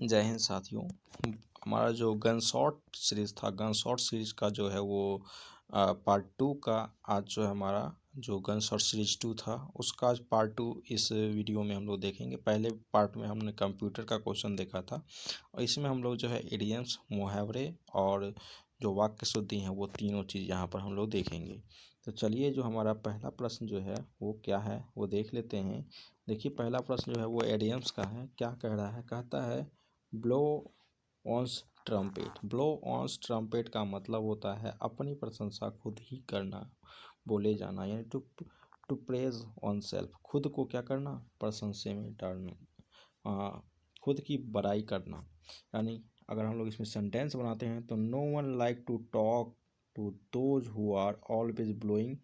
जय हिंद साथियों। हमारा जो गन शॉट सीरीज़ था, गन शॉट सीरीज़ का जो है वो पार्ट 2 का आज जो है हमारा जो गन शॉट सीरीज़ 2 था उसका आज पार्ट 2 इस वीडियो में हम लोग देखेंगे। पहले पार्ट में हमने कंप्यूटर का क्वेश्चन देखा था और इसमें हम लोग जो है इडियम्स, मुहावरे और जो वाक्य शुद्धि हैं वो तीनों चीज़ यहाँ पर हम लोग देखेंगे। तो चलिए जो हमारा पहला प्रश्न जो है वो क्या है वो देख लेते हैं। देखिए पहला प्रश्न जो है वो इडियम्स का है। क्या कह रहा है? कहता है ब्लो ऑन्स ट्रम्पेट। ब्लो ऑन्स ट्रम्पेट का मतलब होता है अपनी प्रशंसा खुद ही करना, बोले जाना, यानी टू प्रेज ऑन सेल्फ, खुद को क्या करना, प्रशंसा में डालना, खुद की बड़ाई करना। यानी अगर हम लोग इसमें सेंटेंस बनाते हैं तो no one like to talk to those who are always blowing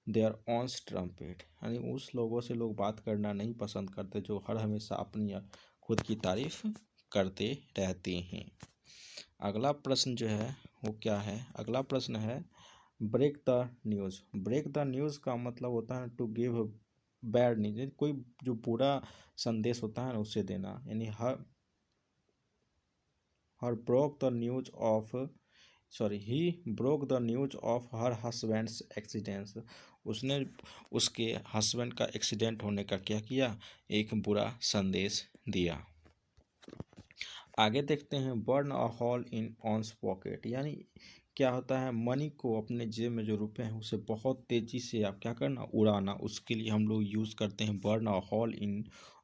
their one's trumpet, यानी उस लोगों से लोग बात करना नहीं पसंद करते जो हर हमेशा अपनी खुद की तारीफ करते रहते हैं। अगला प्रश्न जो है वो क्या है? अगला प्रश्न है break the news. Break the news का मतलब होता है टू गिव बैड न्यूज, कोई जो बुरा संदेश होता है ना उसे देना। यानी her broke the news of he broke the news of her husband's accidents, उसने उसके हस्बैंड का एक्सीडेंट होने का क्या किया? एक बुरा संदेश दिया। आगे देखते हैं burn a hole in one's pocket, यानी क्या होता है? मनी को, अपने जेब में जो रुपए हैं उसे बहुत तेज़ी से आप क्या करना, उड़ाना। उसके लिए हम लोग यूज़ करते हैं burn a hole in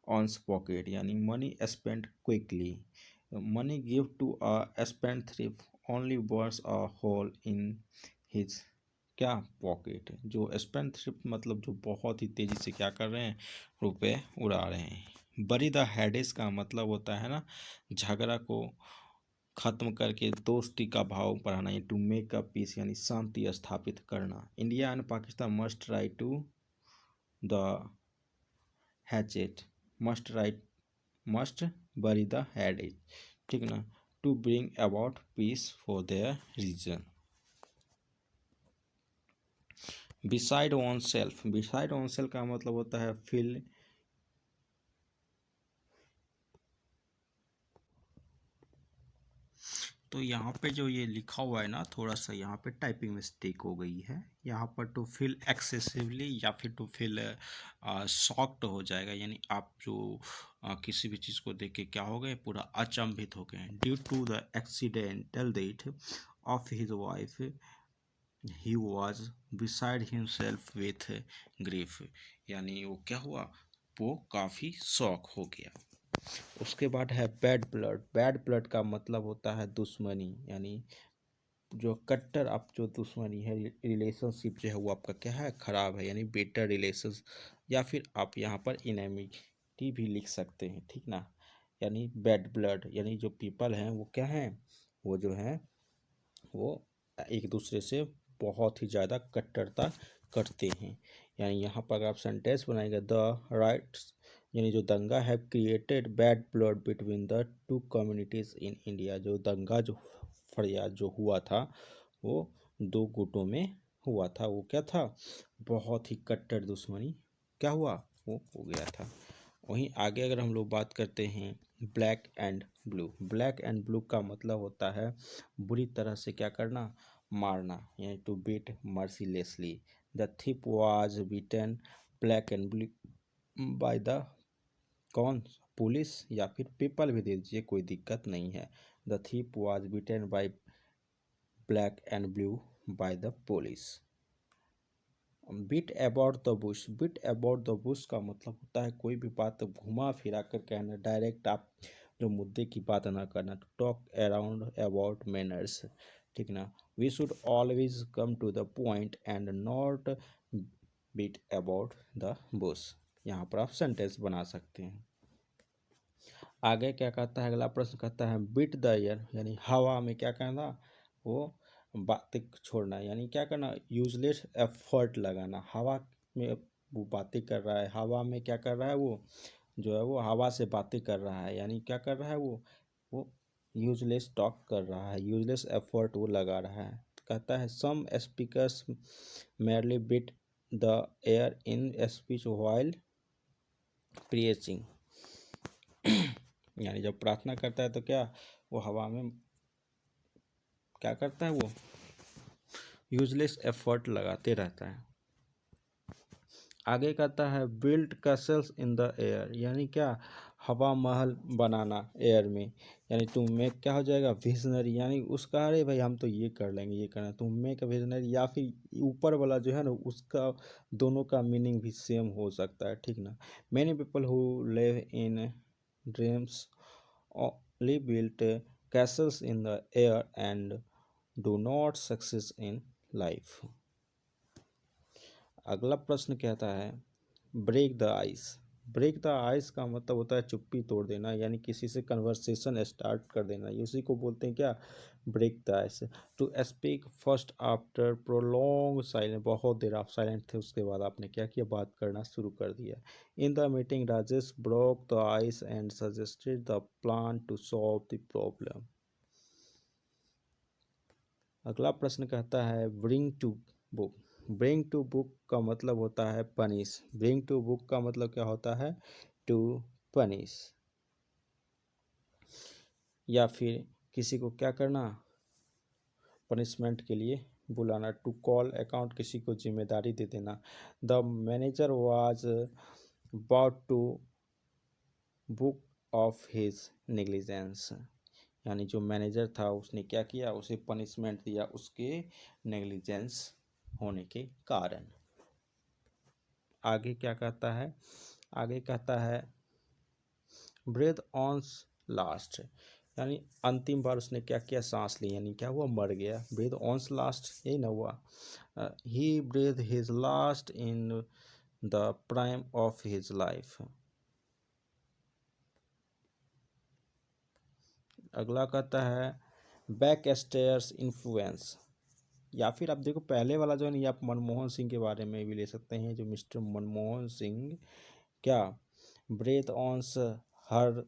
one's pocket, यानी money spend quickly. Money give to a spendthrift only burns a hole in his क्या पॉकेट। जो स्पेंड थ्रिफ्ट मतलब जो बहुत ही तेज़ी से क्या कर रहे हैं, रुपए उड़ा रहे हैं। बरी द हेडेस का मतलब होता है ना, झगड़ा को खत्म करके दोस्ती का भाव बढ़ाना, या टू मेक अ पीस, यानी शांति स्थापित करना। India and Pakistan must try to the hatchet, must bury the hedges, ठीक ना, to bring about peace for their region. Beside one's self, beside one's self का मतलब होता है फील। तो यहाँ पे जो ये लिखा हुआ है ना, थोड़ा सा यहाँ पे टाइपिंग मिस्टेक हो गई है। यहाँ पर टू फील एक्सेसिवली या फिर टू फील शॉक्ड हो जाएगा, यानी आप जो किसी भी चीज़ को देख के क्या हो गए, पूरा अचंभित हो गए। Due to the accidental death of his wife he was beside himself with grief, यानी वो क्या हुआ, वो काफ़ी शॉक हो गया। उसके बाद है बैड ब्लड। बैड ब्लड का मतलब होता है दुश्मनी, यानी जो कट्टर आप जो दुश्मनी है, रिलेशनशिप जो है वो आपका क्या है, ख़राब है, यानी बेटर रिलेशंस, या फिर आप यहाँ पर इनेमिटी भी लिख सकते हैं, ठीक ना। यानी बैड ब्लड यानी जो पीपल हैं वो क्या हैं, वो जो हैं वो एक दूसरे से बहुत ही ज़्यादा कट्टरता करते हैं। यानी यहाँ पर अगर आप सेंटेंस बनाएंगे द राइट्स, यानी जो दंगा है created bad blood between the two communities in India, जो दंगा जो फरियाद जो हुआ था वो दो गुटों में हुआ था। वो क्या था, बहुत ही कट्टर दुश्मनी क्या हुआ, वो हो गया था। वहीं आगे अगर हम लोग बात करते हैं black and blue. Black and blue का मतलब होता है बुरी तरह से क्या करना, मारना, यानी to beat mercilessly. The thief was beaten black and blue by the कौन, पुलिस या फिर पीपल भी दे दीजिए, कोई दिक्कत नहीं है। The thief was beaten by black and blue by the police. Beat about the bush. Beat about the bush का मतलब होता है कोई भी बात घुमा फिरा कर कहना, डायरेक्ट आप जो मुद्दे की बात ना करना। To talk around about manners, ठीक ना। We should always come to the point and not beat about the bush. यहाँ पर आप सेंटेंस बना सकते हैं। आगे क्या कहता है, अगला प्रश्न कहता है बीट द एयर, यानी हवा में क्या कहना, वो बातें छोड़ना, यानी क्या करना, यूजलेस एफर्ट लगाना। हवा में वो बातें कर रहा है, हवा में क्या कर रहा है, वो जो है वो हवा से बातें कर रहा है, यानी क्या कर रहा है, वो यूजलेस टॉक कर रहा है, यूजलेस एफर्ट वो लगा रहा है। कहता है some speakers merely beat the air in speech while preaching. यानी जब प्रार्थना करता है तो क्या वो हवा में क्या करता है, वो यूजलेस एफर्ट लगाते रहता है। आगे कहता है build Castle's in the air, यानी क्या हवा महल बनाना एयर में। यानी तुम में क्या हो जाएगा विजनरी, यानी उसका अरे भाई हम तो ये कर लेंगे ये करना, तुम में का विजनरी या फिर ऊपर वाला जो है ना उसका, दोनों का मीनिंग भी सेम हो सकता है, ठीक ना। Many people who live in dreams only built castles in the air and do not success in life। अगला प्रश्न कहता है break the ice. Break the ice का मतलब होता है चुप्पी तोड़ देना, यानी किसी से कन्वर्सेशन स्टार्ट कर देना, उसी को बोलते हैं क्या break the ice. To speak first after prolong silence, बहुत देर आप साइलेंट थे उसके बाद आपने क्या किया, बात करना शुरू कर दिया। In the meeting Rajesh broke the ice and suggested the plan to solve the problem. अगला प्रश्न कहता है bring to book. Bring to book का मतलब होता है पनिश। ब्रिंग टू बुक का मतलब क्या होता है, टू पनिश, या फिर किसी को क्या करना, पनिशमेंट के लिए बुलाना। टू कॉल अकाउंट, किसी को जिम्मेदारी दे देना। The manager was about to book of his negligence, यानी जो मैनेजर था उसने क्या किया, उसे पनिशमेंट दिया उसके नेग्लिजेंस होने के कारण। आगे क्या कहता है, आगे कहता है ब्रेथ ऑन लास्ट, यानी अंतिम बार उसने क्या किया, सांस ली, यानी क्या हुआ, मर गया। ब्रेथ ऑन लास्ट यही ना हुआ। He breathe his last in the prime of his life. अगला कहता है बैक स्टेयर्स इन्फ्लुएंस, या फिर आप देखो पहले वाला जो है ना, आप मनमोहन सिंह के बारे में भी ले सकते हैं, जो मिस्टर मनमोहन सिंह क्या breathe one's her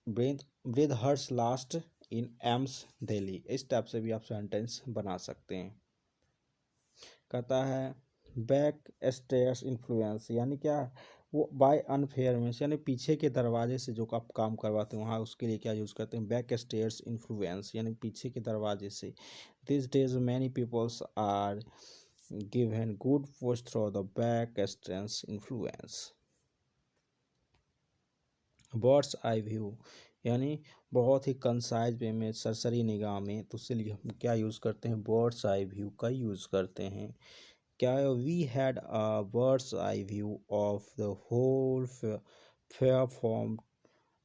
breathe breathe hers last in AIIMS Delhi, इस टाइप से भी आप सेंटेंस बना सकते हैं। कहता है बैक स्टेयर्स इन्फ्लुएंस, यानी क्या वो बाय अनफेयर मीन्स, यानी पीछे के दरवाजे से जो आप काम करवाते हैं वहाँ उसके लिए क्या यूज़ करते हैं, बैक स्टेयर्स इन्फ्लुएंस, यानी पीछे के दरवाजे से। This days many peoples are given good post through the back stairs influence. Birds eye view, यानी बहुत ही कंसाइज वे में, सरसरी निगाह में, तो उसके लिए हम क्या यूज़ करते हैं, बर्ड्स आई व्यू का यूज़ करते हैं। क्या we had a birds eye view of the whole fair from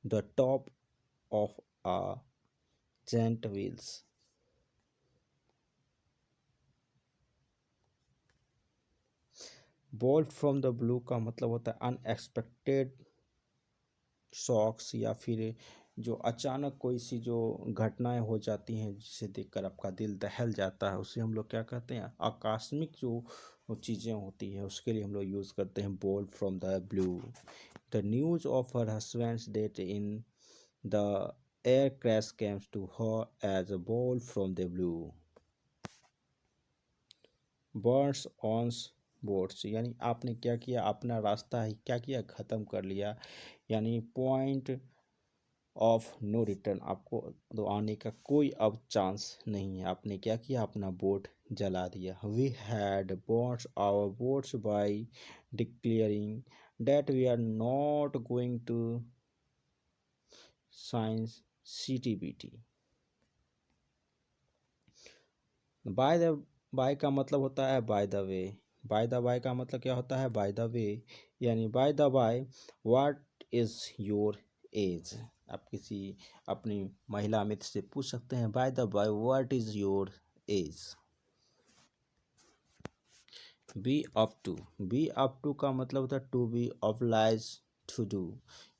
the top of a giant wheels. Bolt from the blue का मतलब होता है अनएक्सपेक्टेड शॉक्स, या फिर जो अचानक कोई सी जो घटनाएं हो जाती हैं जिसे देखकर आपका दिल दहल जाता है, उसे हम लोग क्या कहते हैं, आकस्मिक जो चीज़ें होती हैं उसके लिए हम लोग यूज़ करते हैं bolt from the blue. The news of her husband's death in the air crash comes to her as a bolt from the blue. Birds one's boats, यानी आपने क्या किया, अपना रास्ता ही क्या किया, ख़त्म कर लिया, यानी पॉइंट ऑफ नो रिटर्न, आपको तो आने का कोई अब चांस नहीं है, आपने क्या किया, अपना बोट जला दिया। We had boats our boats by declaring that we are not going to science CTBT। By the by का मतलब होता है by the way. By the by का मतलब क्या होता है, बाय द वे, यानी by the by what is your age. आप किसी अपनी महिला मित्र से पूछ सकते हैं by the by what is your age. Be up to का मतलब होता है to be oblige to do,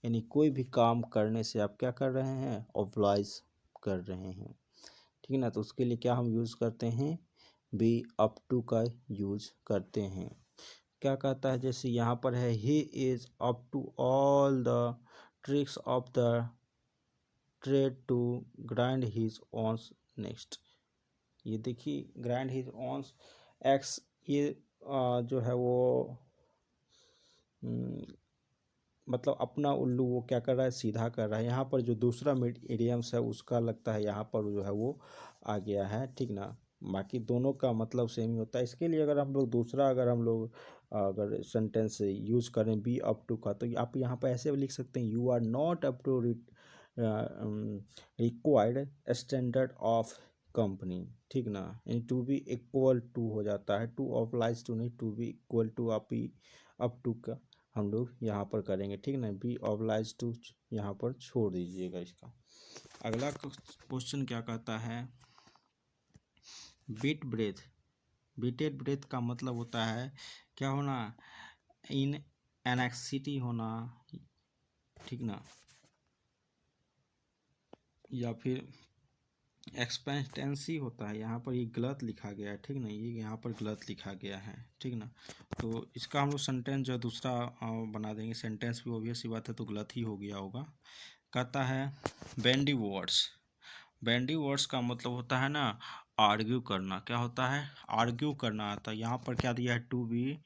यानी कोई भी काम करने से आप क्या कर रहे हैं, ऑब्लाइज कर रहे हैं, ठीक है ना। तो उसके लिए क्या हम यूज़ करते हैं, बी अप टू का यूज करते हैं। क्या कहता है, जैसे यहाँ पर है he is up to all the tricks of the trade to grind his one's next. ये देखिए ग्राइंड हिज ऑन्स एक्स, ये जो है वो मतलब अपना उल्लू वो क्या कर रहा है, सीधा कर रहा है। यहाँ पर जो दूसरा मीडियम्स है उसका लगता है यहाँ पर जो है वो आ गया है, ठीक ना। बाकी दोनों का मतलब सेम ही होता है। इसके लिए अगर हम लोग दूसरा, अगर हम लोग अगर सेंटेंस यूज करें बी अप टू का, तो आप यहाँ पर ऐसे भी लिख सकते हैं, you are not up to required standard of company, ठीक ना। टू बी इक्वल टू हो जाता है, टू अप्लाइज टू नहीं, to be equal to up to का हम लोग यहाँ पर करेंगे, ठीक ना। बी ऑब्लाइज टू यहाँ पर छोड़ दीजिएगा इसका। अगला क्वेश्चन क्या कहता है, बीट ब्रेथ। बीटेड ब्रेथ का मतलब होता है क्या होना, इन एनेक्सिटी होना, ठीक ना, या फिर एक्सपेंटेंसी होता है। यहाँ पर ये गलत लिखा गया है, ठीक ना, ये यहाँ पर गलत लिखा गया है, ठीक ना। तो इसका हम लोग सेंटेंस जो दूसरा बना देंगे। सेंटेंस भी ऑब्वियस सी बात है तो गलत ही हो गया होगा। कहता है बेंडी वर्ड्स। बेंडी वर्ड्स का मतलब होता है ना आर्ग्यू करना। क्या होता है, आर्ग्यू करना आता है। यहाँ पर क्या दिया है, टू बी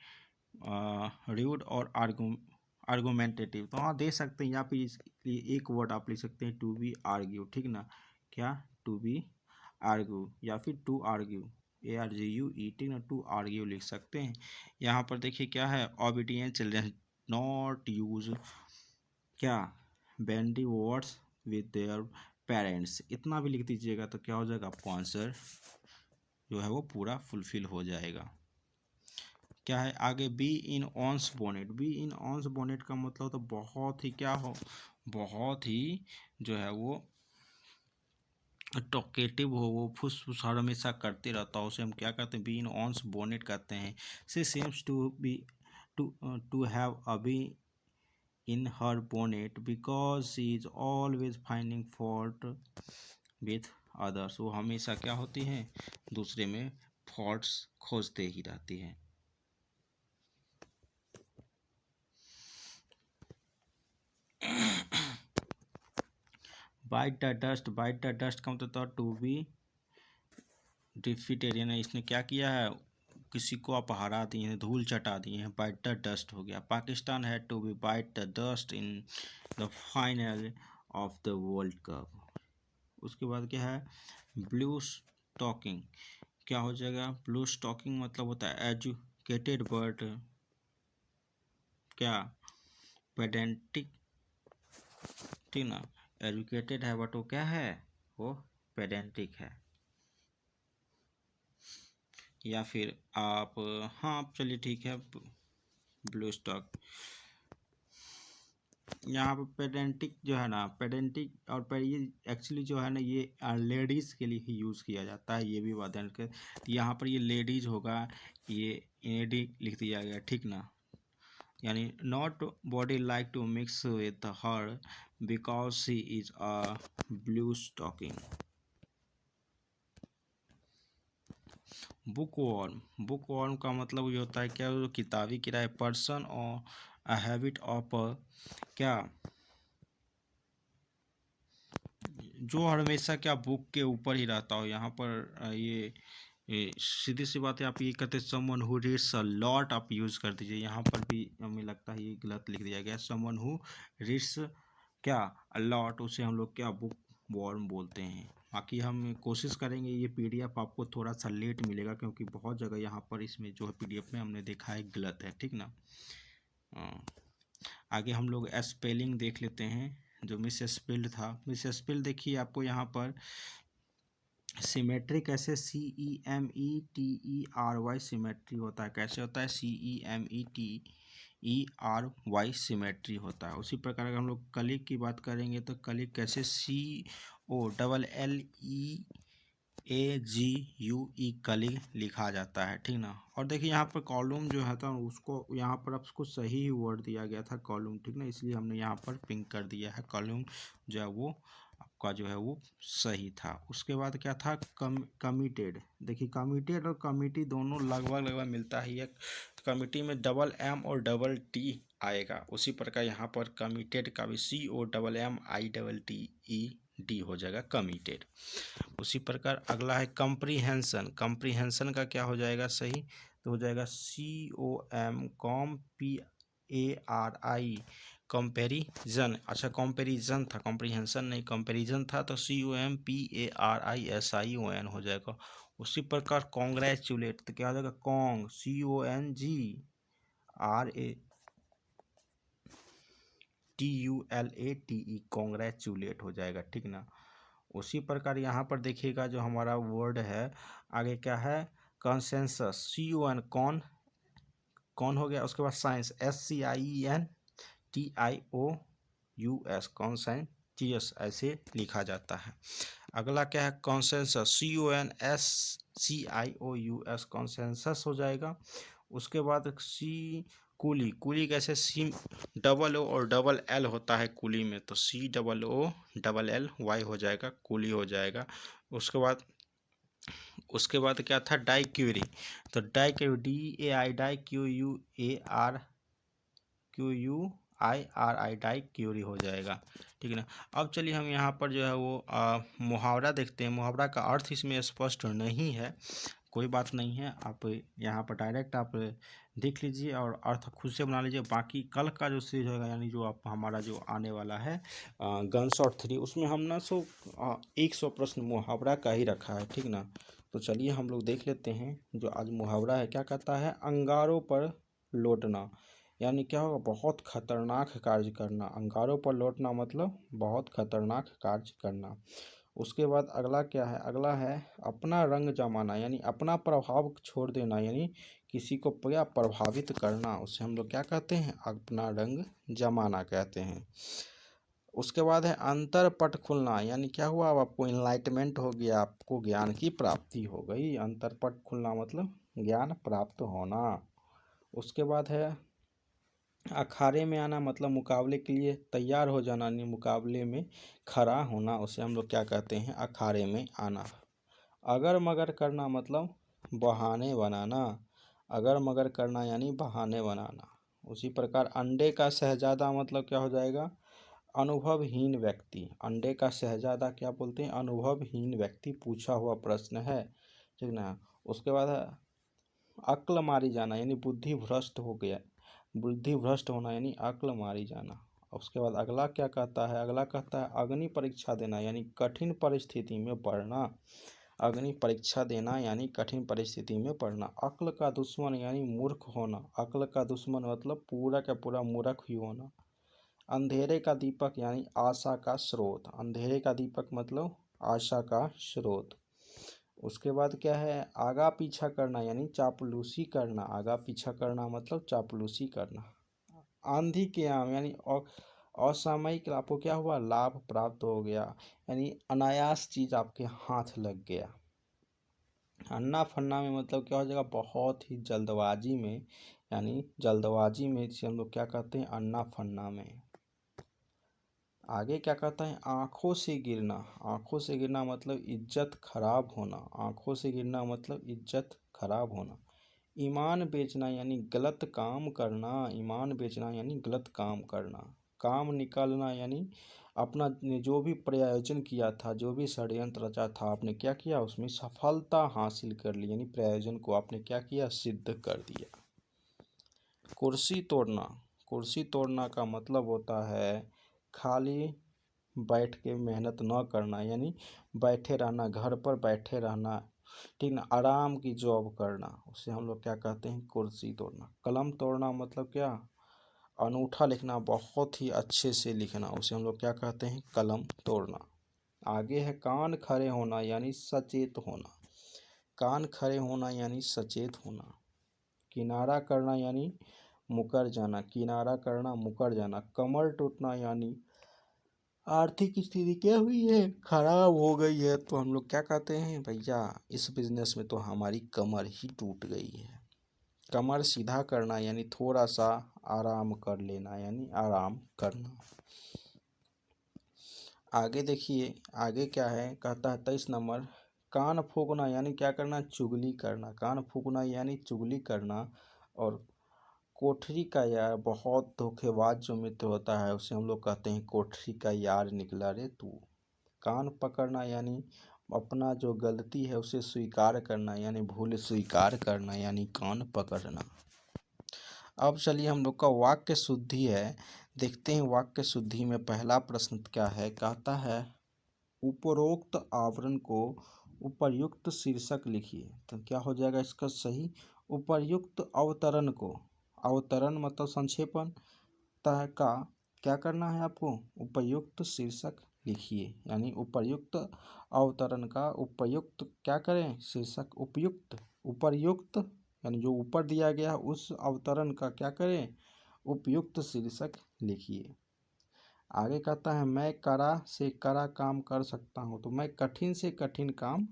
र्यूड और आर्गूमेंटेटिव। तो हाँ दे सकते हैं, यहाँ पे इसके लिए एक वर्ड आप लिख सकते हैं, टू बी आर्ग्यू, ठीक ना। क्या, टू बी आर्ग्यू या फिर टू आर्ग्यू, ARGUE, ठीक ना, टू आर्ग्यू लिख सकते हैं। यहाँ पर देखिए क्या है, ओबीडिएंट चिल्ड्रन नॉट यूज क्या, बेंडी वर्ड्स विद देयर पेरेंट्स। इतना भी लिख दीजिएगा तो क्या हो जाएगा, आपको आंसर जो है वो पूरा फुलफिल हो जाएगा। क्या है आगे, be in one's bonnet. Be in one's bonnet का मतलब तो बहुत ही क्या हो, बहुत ही जो है वो टॉकेटिव हो, वो फुस हर हमेशा करते रहता हो, उसे हम क्या कहते हैं, बी इन ऑन्स बोनेट कहते हैं। She seems to be to have a bee in her bonnet because she is always finding fault with others। वो हमेशा क्या होती हैं, दूसरे में फॉल्ट्स खोजते ही रहती हैं। Bite the dust. Bite the dust का मतलब था टू बी डिफीटेड, यानी इसने क्या किया है, किसी को आप हरा दिए हैं, धूल चटा दिए हैं, बाइट द डस्ट हो गया। Pakistan had to be bite the dust in the final of the world cup. उसके बाद क्या है, ब्लू स्टॉकिंग। क्या हो जाएगा, ब्लू स्टॉकिंग मतलब होता है एजुकेटेड बट क्या, पेडेंटिक, ठीक ना। एजुकेटेड है बट वो क्या है, वो पेडेंटिक है। या फिर आप, हाँ आप चलिए ठीक है, ब्लू स्टॉक। यहाँ पे पेडेंटिक जो है ना, पेडेंटिक और ये एक्चुअली जो है ना, ये लेडीज़ के लिए ही यूज़ किया जाता है, ये भी बात ध्यान रखें। यहाँ पर ये लेडीज़ होगा, ये एडी लिख दिया गया, ठीक ना। यानी nobody like to mix with her because she is a blue stocking. Book worm. Book worm का मतलब ये होता है क्या, किताबी किराए, पर्सन और अ हैबिट ऑफ क्या, जो हमेशा क्या बुक के ऊपर ही रहता हो। यहाँ पर ये सीधी सी बात है, आप ये कहते हैं someone who reads a lot, आप यूज़ कर दीजिए। यहाँ पर भी हमें लगता है ये गलत लिख दिया गया, समवन हु रीड्स क्या अ लॉट, उसे हम लोग क्या बुक वॉर्म बोलते हैं। बाकी हम कोशिश करेंगे, ये PDF आपको थोड़ा सा लेट मिलेगा क्योंकि बहुत जगह यहाँ पर इसमें जो है PDF में हमने देखा है गलत है, ठीक ना। आगे हम लोग स्पेलिंग देख लेते हैं, जो मिस स्पेल्ड था। मिस स्पेल्ड देखिए आपको यहाँ पर सिमेट्री कैसे, CEMETERY सिमेट्री होता है। कैसे होता है, CEMETERY सिमेट्री होता है। उसी प्रकार अगर हम लोग कलिक की बात करेंगे तो कलिक कैसे, COLLEAGUE कलिक लिखा जाता है, ठीक ना। और देखिए यहाँ पर कॉलम जो है था उसको, यहाँ पर आपको सही ही वर्ड दिया गया था कॉलम, ठीक ना, इसलिए हमने यहाँ पर पिंक कर दिया है। कॉलम जो है वो आपका जो है वो सही था। उसके बाद क्या था, कमिटेड। देखिए कमिटेड और कमिटी दोनों लगभग मिलता ही है। कमिटी में डबल M और डबल T आएगा। उसी प्रकार यहाँ पर कमिटेड का भी COMMITTED हो जाएगा, कमिटेड। उसी प्रकार अगला है कंप्रीहेंशन। कंप्रीहेंशन का क्या हो जाएगा सही, तो हो जाएगा COM PARI कंपैरिजन, अच्छा कंपैरिजन था, कॉम्प्रिहेंशन नहीं, कंपैरिजन था, तो COMPARISION हो जाएगा। उसी प्रकार कॉन्ग्रेचुलेट, तो क्या हो जाएगा, CONGRATULATE, कॉन्ग्रेचुलेट हो जाएगा, ठीक ना। उसी प्रकार यहाँ पर देखिएगा जो हमारा वर्ड है आगे क्या है, कंसेंसस, कौन हो गया, उसके बाद साइंस, SCIENTIOUS, कॉन्सेंटियस ऐसे लिखा जाता है। अगला क्या है, कॉन्सेंसस, CONSCIOUS, कॉन्सेंसस हो जाएगा। उसके बाद कुली कैसे, COO और डबल एल होता है कुली में, तो COOLLY हो जाएगा, कुली हो जाएगा। उसके बाद क्या था, डाइक्यूरी, तो DAI, QUIRI, डाइक्यूरी हो जाएगा, ठीक है ना। अब चलिए हम यहाँ पर जो है वो मुहावरा देखते हैं। मुहावरा का अर्थ इसमें स्पष्ट नहीं है, कोई बात नहीं है, आप यहाँ पर डायरेक्ट आप देख लीजिए और अर्थ खुद से बना लीजिए। बाकी कल का जो सीरीज होगा, यानी जो आप हमारा जो आने वाला है गन शॉट 3, उसमें हम ना 100 प्रश्न मुहावरा का ही रखा है, ठीक ना। तो चलिए हम लोग देख लेते हैं जो आज मुहावरा है। क्या कहता है, अंगारों पर लौटना, यानी क्या होगा, बहुत खतरनाक कार्य करना। अंगारों पर लौटना मतलब बहुत खतरनाक कार्य करना। उसके बाद अगला क्या है, अगला है अपना रंग जमाना, यानी अपना प्रभाव छोड़ देना, यानी किसी को क्या प्रभावित करना, उसे हम लोग क्या कहते हैं, अपना रंग जमाना कहते हैं। उसके बाद है अंतर पट खुलना, यानी क्या हुआ, अब आपको इनलाइटमेंट हो गया, आपको ज्ञान की प्राप्ति हो गई। अंतर पट खुलना मतलब ज्ञान प्राप्त होना। उसके बाद है अखाड़े में आना, मतलब मुकाबले के लिए तैयार हो जाना, यानी मुकाबले में खड़ा होना, उसे हम लोग क्या कहते हैं, अखाड़े में आना। अगर मगर करना मतलब बहाने बनाना, अगर मगर करना यानी बहाने बनाना। उसी प्रकार अंडे का शहजादा मतलब क्या हो जाएगा, अनुभवहीन व्यक्ति। अंडे का शहजादा क्या बोलते हैं, अनुभवहीन व्यक्ति, पूछा हुआ प्रश्न है, ठीक ना। उसके बाद है अक्ल मारी जाना, यानी बुद्धि भ्रष्ट हो गया, बुद्धि भ्रष्ट होना यानी अक्ल मारी जाना। उसके बाद अगला क्या कहता है, अगला कहता है अग्नि परीक्षा देना, यानी कठिन परिस्थिति में पढ़ना। अग्नि परीक्षा देना यानी कठिन परिस्थिति में पढ़ना। अक्ल का दुश्मन यानी मूर्ख होना, अक्ल का दुश्मन मतलब पूरा का पूरा मूर्ख ही होना। अंधेरे का दीपक यानी आशा का स्रोत, अंधेरे का दीपक मतलब आशा का स्रोत। उसके बाद क्या है, आगा पीछा करना यानी चापलूसी करना, आगा पीछा करना मतलब चापलूसी करना। आंधी के आम यानी असामयिक आपको क्या हुआ, लाभ प्राप्त हो गया, यानी अनायास चीज आपके हाथ लग गया। अन्ना फन्ना में मतलब क्या हो जाएगा, बहुत ही जल्दबाजी में, यानी जल्दबाजी में इसे हम लोग क्या कहते हैं, अन्ना फन्ना में। आगे क्या कहता है, आंखों से गिरना, आंखों से गिरना मतलब इज्जत खराब होना, आंखों से गिरना मतलब इज्जत खराब होना। ईमान बेचना यानी गलत काम करना, ईमान बेचना यानी गलत काम करना। काम निकालना यानी अपना ने जो भी प्रयोजन किया था, जो भी षड्यंत्र रचा था, आपने क्या किया, उसमें सफलता हासिल कर ली, यानी प्रयोजन को आपने क्या किया, सिद्ध कर दिया। कुर्सी तोड़ना, कुर्सी तोड़ना का मतलब होता है खाली बैठ के मेहनत न करना, यानी बैठे रहना, घर पर बैठे रहना, ठीक ना, आराम की जॉब करना, उसे हम लोग क्या कहते हैं, कुर्सी तोड़ना। कलम तोड़ना मतलब क्या, अनूठा लिखना, बहुत ही अच्छे से लिखना, उसे हम लोग क्या कहते हैं, कलम तोड़ना। आगे है कान खड़े होना यानी सचेत होना, कान खड़े होना यानी सचेत होना। किनारा करना यानी मुकर जाना, किनारा करना मुकर जाना। कमर टूटना यानी आर्थिक स्थिति क्या हुई है, खराब हो गई है, तो हम लोग क्या कहते हैं, भैया इस बिजनेस में तो हमारी कमर ही टूट गई है। कमर सीधा करना यानी थोड़ा सा आराम कर लेना, यानी आराम करना। आगे देखिए, आगे क्या है, कहता है 23 नंबर, कान फूकना यानी क्या करना, चुगली करना, कान फूकना यानी चुगली करना। और कोठरी का यार, बहुत धोखेबाज जो मित्र होता है उसे हम लोग कहते हैं कोठरी का यार निकला रे तू। कान पकड़ना यानी अपना जो गलती है उसे स्वीकार करना, यानी भूल स्वीकार करना, यानी कान पकड़ना। अब चलिए हम लोग का वाक्य शुद्धि है, देखते हैं वाक्य शुद्धि में पहला प्रश्न क्या है। कहता है उपरोक्त आवरण को उपर्युक्त शीर्षक लिखिए। तो क्या हो जाएगा इसका सही? उपर्युक्त अवतरण को, अवतरण मतलब संक्षेपण का क्या करना है आपको? उपर्युक्त शीर्षक लिखिए। यानी उपर्युक्त अवतरण का उपयुक्त क्या करें? शीर्षक उपयुक्त, उपर्युक्त यानी जो ऊपर दिया गया उस अवतरण का क्या करें? उपयुक्त शीर्षक लिखिए। आगे कहता है मैं कड़ा से कड़ा काम कर सकता हूँ। तो मैं कठिन से कठिन काम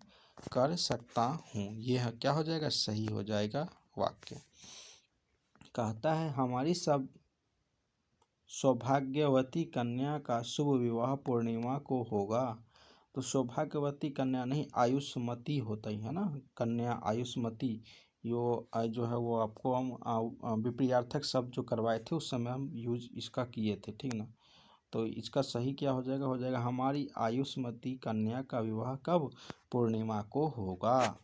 कर सकता हूँ, यह क्या हो जाएगा? सही हो जाएगा वाक्य। कहता है हमारी सब सौभाग्यवती कन्या का शुभ विवाह पूर्णिमा को होगा। तो सौभाग्यवती कन्या नहीं, आयुष्मती होता ही है ना, कन्या आयुष्मती। जो है वो आपको हम विपर्यार्थक शब्द जो करवाए थे उस समय हम यूज इसका किए थे, ठीक ना। तो इसका सही क्या हो जाएगा? हो जाएगा हमारी आयुष्मती कन्या का विवाह कब? पूर्णिमा को होगा।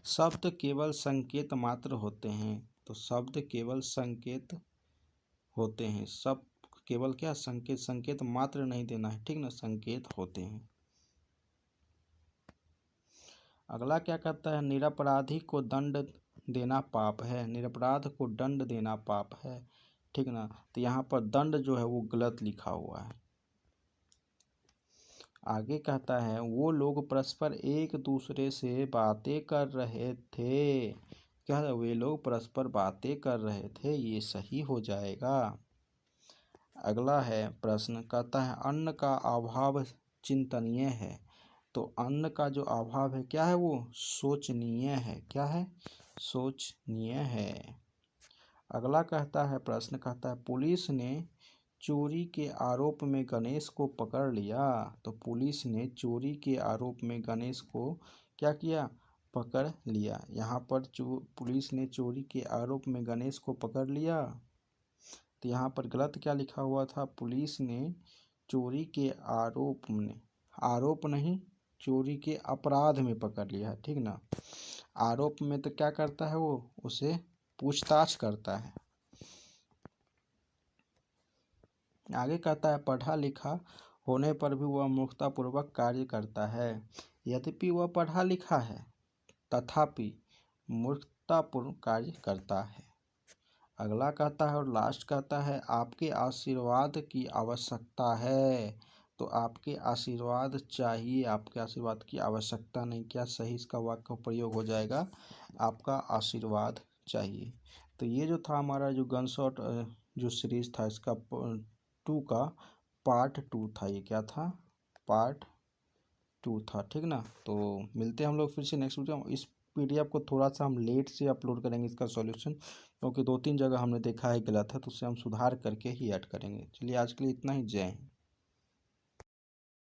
शब्द केवल संकेत मात्र होते हैं। तो शब्द केवल संकेत होते हैं। सब केवल क्या? संकेत, संकेत मात्र नहीं देना है, ठीक ना, संकेत होते हैं। अगला क्या कहता है? निरपराधी को दंड देना पाप है। निरपराध को दंड देना पाप है, ठीक ना। तो यहाँ पर दंड जो है वो गलत लिखा हुआ है। आगे कहता है वो लोग परस्पर एक दूसरे से बातें कर रहे थे। क्या है? वे लोग परस्पर बातें कर रहे थे, ये सही हो जाएगा। अगला है प्रश्न, कहता है अन्न का अभाव चिंतनीय है। तो अन्न का जो अभाव है क्या है? वो शोचनीय है। क्या है? शोचनीय है। अगला कहता है प्रश्न, कहता है पुलिस ने चोरी के आरोप में गणेश को पकड़ लिया। तो पुलिस ने चोरी के आरोप में गणेश को क्या किया? पकड़ लिया। यहाँ पर पुलिस ने चोरी के आरोप में गणेश को पकड़ लिया। तो यहाँ पर गलत क्या लिखा हुआ था? पुलिस ने चोरी के आरोप में, आरोप नहीं, चोरी के अपराध में पकड़ लिया है, ठीक ना। आरोप में तो क्या करता है? वो उसे पूछताछ करता है। आगे कहता है पढ़ा लिखा होने पर भी वह मूर्खतापूर्वक कार्य करता है। यद्यपि वह पढ़ा लिखा है तथापि मूर्खतापूर्ण कार्य करता है। अगला कहता है और लास्ट कहता है आपके आशीर्वाद की आवश्यकता है। तो आपके आशीर्वाद चाहिए, आपके आशीर्वाद की आवश्यकता नहीं। क्या सही इसका वाक्य प्रयोग हो जाएगा? आपका आशीर्वाद चाहिए। तो ये जो था हमारा जो गन शॉट जो सीरीज था इसका 2 का पार्ट 2 था। ये क्या था? पार्ट 2 था, ठीक ना। तो मिलते हैं हम लोग फिर से नेक्स्ट वीडियो। इस पीडीएफ को थोड़ा सा हम लेट से अपलोड करेंगे इसका सॉल्यूशन, क्योंकि 2-3 जगह हमने देखा है गलत है, तो उससे हम सुधार करके ही ऐड करेंगे। चलिए आज के लिए इतना ही। जय हिंद।